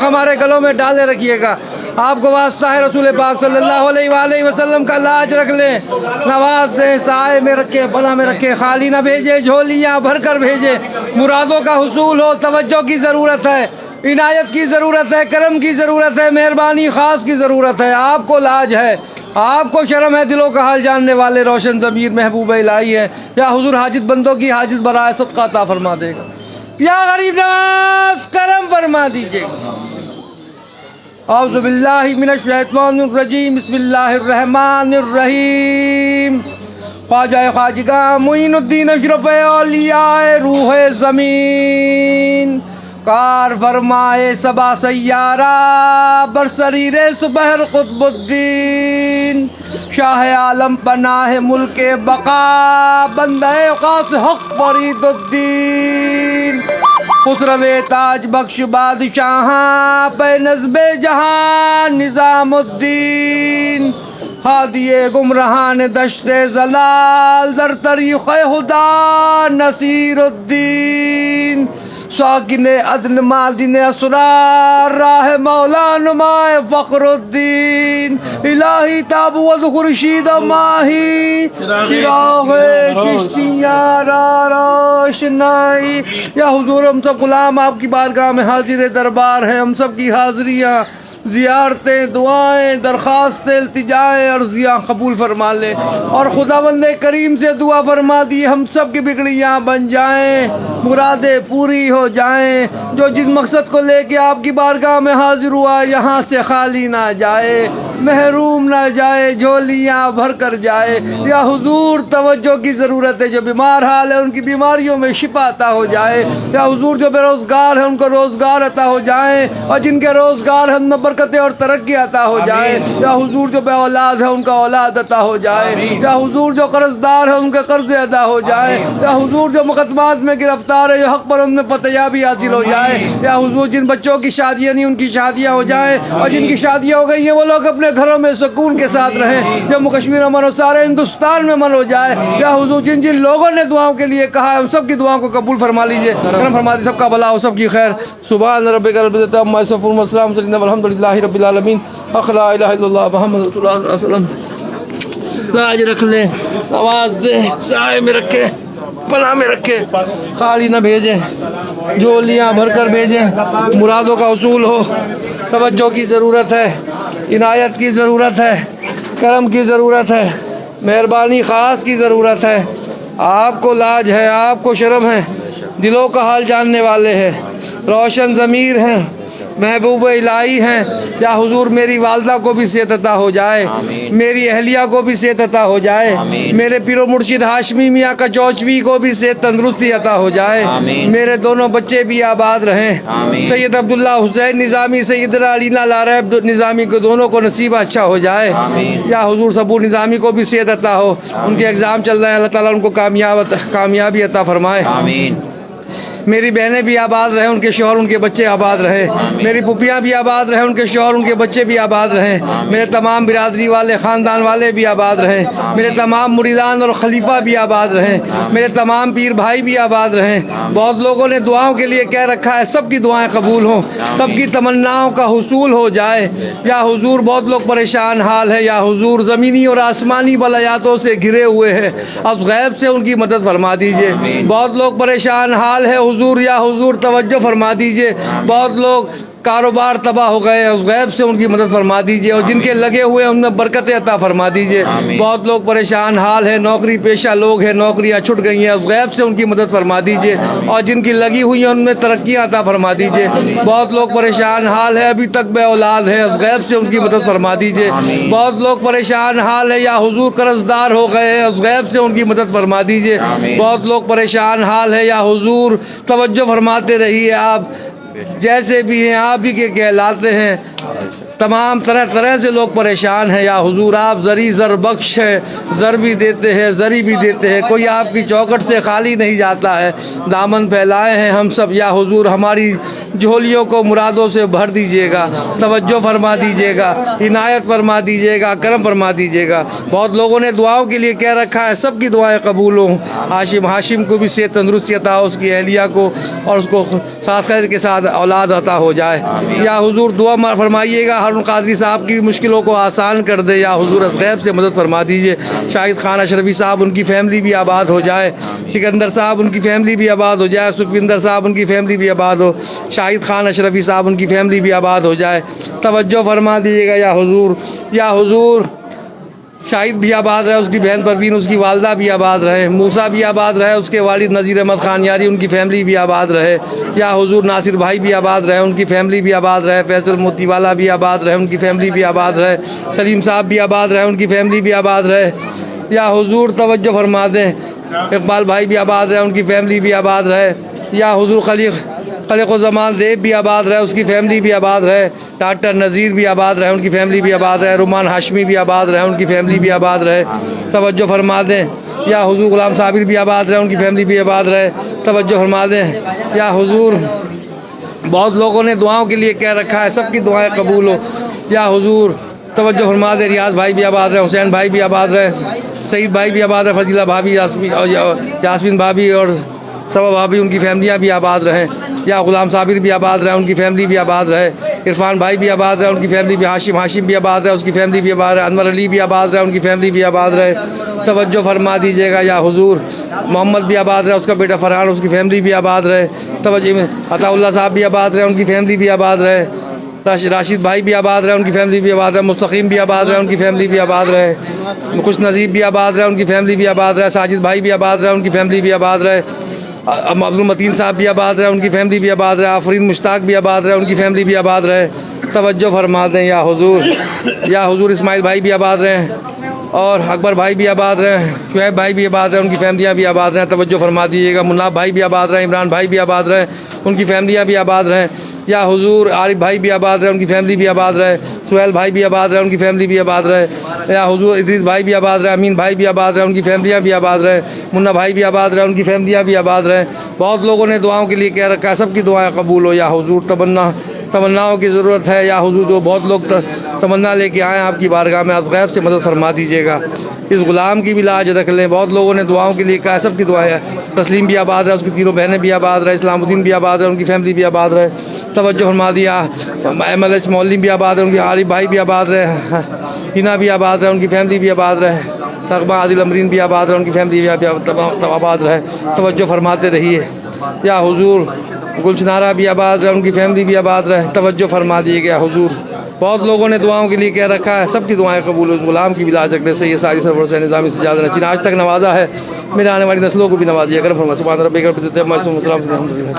ہمارے گلوں میں ڈالے رکھیے گا. آپ کو واسطہ ہے رسول پاک صلی اللہ علیہ وآلہ وسلم کا لاج رکھ لیں. نواز دیں, سائے میں رکھے, پناہ میں رکھے, خالی نہ بھیجے, جھولیاں بھر کر بھیجے. مرادوں کا حصول ہو. توجہ کی ضرورت ہے, عنایت کی ضرورت ہے, کرم کی ضرورت ہے, مہربانی خاص کی ضرورت ہے. آپ کو لاج ہے, آپ کو شرم ہے, دلوں کا حال جاننے والے روشن ضمیر محبوب الہی ہے. یا حضور حاجت بندوں کی حاجت برائے صدقہ عطا فرما دے گا. یا غریب نواز کرم فرما دیجیے گا. اعوذ باللہ من الشیطان الرجیم. بسم اللہ الرحمن الرحیم. خواجہ خواجگاہ معین الدین اشرف اولیاء روح زمین, کار فرمائے سبا سیارہ, برسریر سبحر قطب الدین, شاہ عالم پناہ ملک بقا, بندہ خاص حق فرید الدین, خسرو تاج بخش بادشاہاں, پہ نظم جہاں نظام الدین, ہادی گمراہان دشت زلال, در طریق خدا نصیر الدین, ساکن عدن مادن اسرار, راہ مولا نمائے فخر الدین, الہی تابوت خورشید ماہی, چراغ کشتیاں را روشنائی. یا حضور ہم سب غلام آپ کی بارگاہ میں حاضر دربار ہیں. ہم سب کی حاضریاں, زیارتیں, دعائیں, درخواستیں, التجائیں, عرضیاں قبول فرما لے, اور خداوند کریم سے دعا فرما دی ہم سب کی بگڑیاں بن جائیں, مرادیں پوری ہو جائیں. جو جس مقصد کو لے کے آپ کی بارگاہ میں حاضر ہوا, یہاں سے خالی نہ جائے, محروم نہ جائے, جھولیاں بھر کر جائے. یا حضور توجہ کی ضرورت ہے, جو بیمار حال ہے ان کی بیماریوں میں شفا عطا ہو جائے. یا حضور جو بے روزگار ہیں ان کو روزگار عطا ہو جائیں, اور جن کے روزگار ہیں ان میں برکتیں اور ترقی عطا ہو جائے. یا حضور جو بے اولاد ہے ان کا اولاد عطا ہو جائے. یا حضور جو قرض دار ہے ان کے قرض ادا ہو جائے. یا حضور جو مقدمات میں گرفتار ہے, جو حق پر ان میں فتحیابی حاصل ہو جائے. یا حضور جن بچوں کی شادیاں نہیں ان کی شادیاں ہو جائیں, اور جن کی شادیاں ہو گئی ہیں وہ لوگ اپنے گھروں میں سکون کے ساتھ رہیں. جموں کشمیر امن ہو, سارے ہندوستان میں امن ہو جائے. یا حضور جن جن لوگوں نے دعاؤں کے لیے کہا ہے ان سب کی دعاؤں کو قبول فرما لیجیے, کرم فرما دیجیے, سب کا بھلا ہو, سب کی خیر. سبحان ربک رب العزت عما یصفون, والسلام علی المرسلین, والحمد للہ رب العالمین. لا الہ الا اللہ محمد رسول اللہ صلی اللہ علیہ وسلم. لاج رکھ لیں, آواز دیں, سائے میں رکھے, پناہ میں رکھے, خالی نہ بھیجیں, جھولیاں بھر کر بھیجیں. مرادوں کا حصول ہو. توجہ کی ضرورت ہے, عنایت کی ضرورت ہے, کرم کی ضرورت ہے, مہربانی خاص کی ضرورت ہے. آپ کو لاج ہے, آپ کو شرم ہے, دلوں کا حال جاننے والے ہیں, روشن ضمیر ہیں, محبوب الہی ہیں. یا حضور میری والدہ کو بھی صحت عطا ہو جائے, میری اہلیہ کو بھی صحت عطا ہو جائے, میرے پیر و مرشد ہاشمی میاں کا چوچوی کو بھی صحت تندرستی عطا ہو جائے, میرے دونوں بچے بھی آباد رہیں. سید عبداللہ حسین نظامی, سیدنا علینا لارہ نظامی کو دونوں کو نصیب اچھا ہو جائے. یا حضور صبور نظامی کو بھی صحت عطا ہو, ان کے ایگزام چل رہے ہیں, اللہ تعالیٰ ان کو کامیابی عطا فرمائے. میری بہنیں بھی آباد رہیں, ان کے شوہر ان کے بچے آباد رہیں. میری پھوپھیاں بھی آباد رہیں, ان کے شوہر ان کے بچے بھی آباد رہیں. میرے تمام برادری والے, خاندان والے بھی آباد رہیں. میرے تمام مریدان اور خلیفہ بھی آباد رہیں. میرے تمام پیر بھائی بھی آباد رہیں. بہت لوگوں نے دعاؤں کے لیے کہہ رکھا ہے, سب کی دعائیں قبول ہوں, سب کی تمناؤں کا حصول ہو جائے. یا حضور بہت لوگ پریشان حال ہے. یا حضور زمینی اور آسمانی بلایاتوں سے گھرے ہوئے ہیں, اب غیب سے ان کی مدد فرما دیجیے. بہت لوگ پریشان حال ہے حضور, یا حضور توجہ فرما دیجئے. بہت لوگ کاروبار تباہ ہو گئے ہیں, اس غیب سے ان کی مدد فرما دیجئے, اور جن کے لگے ہوئے ہیں ان میں برکتیں عطا فرما دیجئے. بہت لوگ پریشان حال ہیں, نوکری پیشہ لوگ ہیں, نوکریاں چھٹ گئی ہیں, اس غیب سے ان کی مدد فرما دیجئے, اور جن کی لگی ہوئی ہیں ان میں ترقیاں عطا فرما دیجئے. بہت لوگ پریشان حال ہے, ابھی تک بے اولاد ہے, اس غیب سے ان کی مدد فرما دیجئے. بہت لوگ پریشان حال ہے, یا حضور قرض دار ہو گئے ہیں, اس غیب سے ان کی مدد فرما دیجئے. بہت لوگ پریشان حال ہے, یا حضور توجہ فرماتے رہیے, آپ جیسے بھی ہیں آپ ہی کے کہلاتے ہیں. تمام طرح سے لوگ پریشان ہیں. یا حضور آپ زری زر بخش ہے, زر بھی دیتے ہیں, زری بھی دیتے ہیں, کوئی آپ کی چوکٹ سے خالی نہیں جاتا ہے. دامن پھیلائے ہیں ہم سب. یا حضور ہماری جھولیوں کو مرادوں سے بھر دیجیے گا, توجہ فرما دیجیے گا, عنایت فرما دیجیے گا, کرم فرما دیجیے گا. بہت لوگوں نے دعاؤں کے لیے کہہ رکھا ہے, سب کی دعائیں قبول ہوں. ہاشم کو بھی صحت تندرستی عطا ہو, اس کی اہلیہ کو, اور اس کو ساتھ خیر کے ساتھ اولاد عطا ہو جائے. یا حضور دعا فرمائیے گا ہارون قادری صاحب کی مشکلوں کو آسان کر دے. یا حضور از غیب سے مدد فرما دیجیے. شاہد خان اشرفی صاحب ان کی فیملی بھی آباد ہو جائے. سکندر صاحب ان کی فیملی بھی آباد ہو جائے. سکھوندر صاحب ان کی فیملی بھی آباد ہو. شاہد خان اشرفی صاحب ان کی فیملی بھی آباد ہو جائے. توجہ فرما دیجیے گا یا حضور. یا حضور شاہد بھی آباد رہے, اس کی بہن پروین, اس کی والدہ بھی آباد رہے. موسیٰ بھی آباد رہے, اس کے والد نذیر احمد خان یاری, ان کی فیملی بھی آباد رہے. یا حضور ناصر بھائی بھی آباد رہے, ان کی فیملی بھی آباد رہے. فیصل موتی والا بھی آباد رہے, ان کی فیملی بھی آباد رہے. سلیم صاحب بھی آباد رہے, ان کی فیملی بھی آباد رہے. یا حضور توجہ فرما دیں. اقبال بھائی بھی آباد رہے, ان کی فیملی بھی آباد رہے. یا حضور خلیق الزمان دیب بھی آباد رہے, اس کی فیملی بھی آباد رہے. ڈاکٹر نذیر بھی آباد رہے, ان کی فیملی بھی آباد رہے. رومان ہاشمی بھی آباد رہے, ان کی فیملی بھی آباد رہے. توجہ فرما دیں. یا حضور غلام صابر بھی آباد رہے, ان کی فیملی بھی آباد رہے. توجہ فرما دیں. یا حضور بہت لوگوں نے دعاؤں کے لیے کہہ رکھا ہے, سب کی دعائیں قبول ہو. یا حضور توجہ فرما دیں. ریاض بھائی بھی آباد رہے, حسین بھائی بھی آباد رہے, سعید بھائی بھی آباد رہے, فضیلہ بھابھی, یاسمین بھابھی اور سبا بھابھی, ان کی فیملیاں بھی آباد رہیں. یا غلام صابر بھی آباد رہے, ان کی فیملی بھی آباد رہے. عرفان بھائی بھی آباد رہے, ان کی فیملی بھی. ہاشم بھی آباد رہے, اس کی فیملی بھی آباد رہے. انور علی بھی آباد رہے, ان کی فیملی بھی آباد رہے. توجہ فرما دیجیے گا یا حضور. محمد بھی آباد رہے, اس کا بیٹا فرحان, اس کی فیملی بھی آباد رہے. توجہ. عطا اللہ صاحب بھی آباد رہے, ان کی فیملی بھی آباد رہے. راشد بھائی بھی آباد رہے, ان کی فیملی بھی آباد رہے. مستقیم بھی آباد رہے, ان کی فیملی بھی آباد رہے. خوش نصیب بھی آباد رہے, ان کی فیملی بھی آباد رہے. ساجد بھائی بھی آباد رہے, ان کی فیملی بھی آباد رہے. عبد المتین صاحب بھی آباد رہے, ان کی فیملی بھی آباد رہے. آفرین مشتاق بھی آباد رہے, ان کی فیملی بھی آباد رہے. توجہ فرما دیں یا حضور. یا حضور اسماعیل بھائی بھی آباد رہے, اور اکبر بھائی بھی آباد رہے. شعیب بھائی بھی آباد رہے, ان کی فیملیاں بھی آباد رہیں. توجہ فرما دیجیے گا. مناب بھائی بھی آباد رہے, عمران بھائی بھی آباد رہے, ان کی فیملیاں بھی آباد رہیں. یا حضور عارف بھائی بھی آباد رہے, ان کی فیملی بھی آباد رہے. سہیل بھائی بھی آباد رہے, ان کی فیملی بھی آباد رہے. یا حضور ادریس بھائی بھی آباد رہے, امین بھائی بھی آباد رہے, ان کی فیملیاں بھی آباد رہے. منا بھائی بھی آباد رہے, ان کی فیملیاں بھی آباد رہے. بہت لوگوں نے دعاؤں کے لیے کہہ رکھا ہے, سب کی دعائیں قبول ہو. یا حضور تمناؤں کی ضرورت ہے. یا حضور جو بہت لوگ تمنا لے کے آئے آپ کی بارگاہ میں, از غیب سے مدد فرما دیجیے گا. اس غلام کی بھی لاج رکھ لیں. بہت لوگوں نے دعاؤں کے لیے کہا, سب کی دعائیں ہیں. تسلیم بھی آباد ہے, اس کی تینوں بہنیں بھی آباد رہے. اسلام الدین بھی آباد ہے, ان کی فیملی بھی آباد رہے. توجہ فرما دیا. احمد ایچ مولوی بھی آباد ہے, ان کے عارف بھائی بھی آباد رہے. ہینا بھی آباد ہے, ان کی فیملی بھی آباد رہے. تقبہ عادل امرین بھی آباد رہے, ان کی فیملی بھی آباد رہے. توجہ فرماتے رہیے. یا حضور گلشنارہ بھی آباد رہے, ان کی فیملی بھی آباد رہے. توجہ فرما دیے گیا حضور. بہت لوگوں نے دعاؤں کے لیے کہہ رکھا ہے, سب کی دعائیں قبول ہو. اس غلام کی بھی لاج رکھنے سے یہ ساری سرور سے نظامی سجاد نشین آج تک نوازا ہے, میرے آنے والی نسلوں کو بھی نوازیے. اگر فرما سبحان ربک رب العزت عما یصفون الحمد للہ.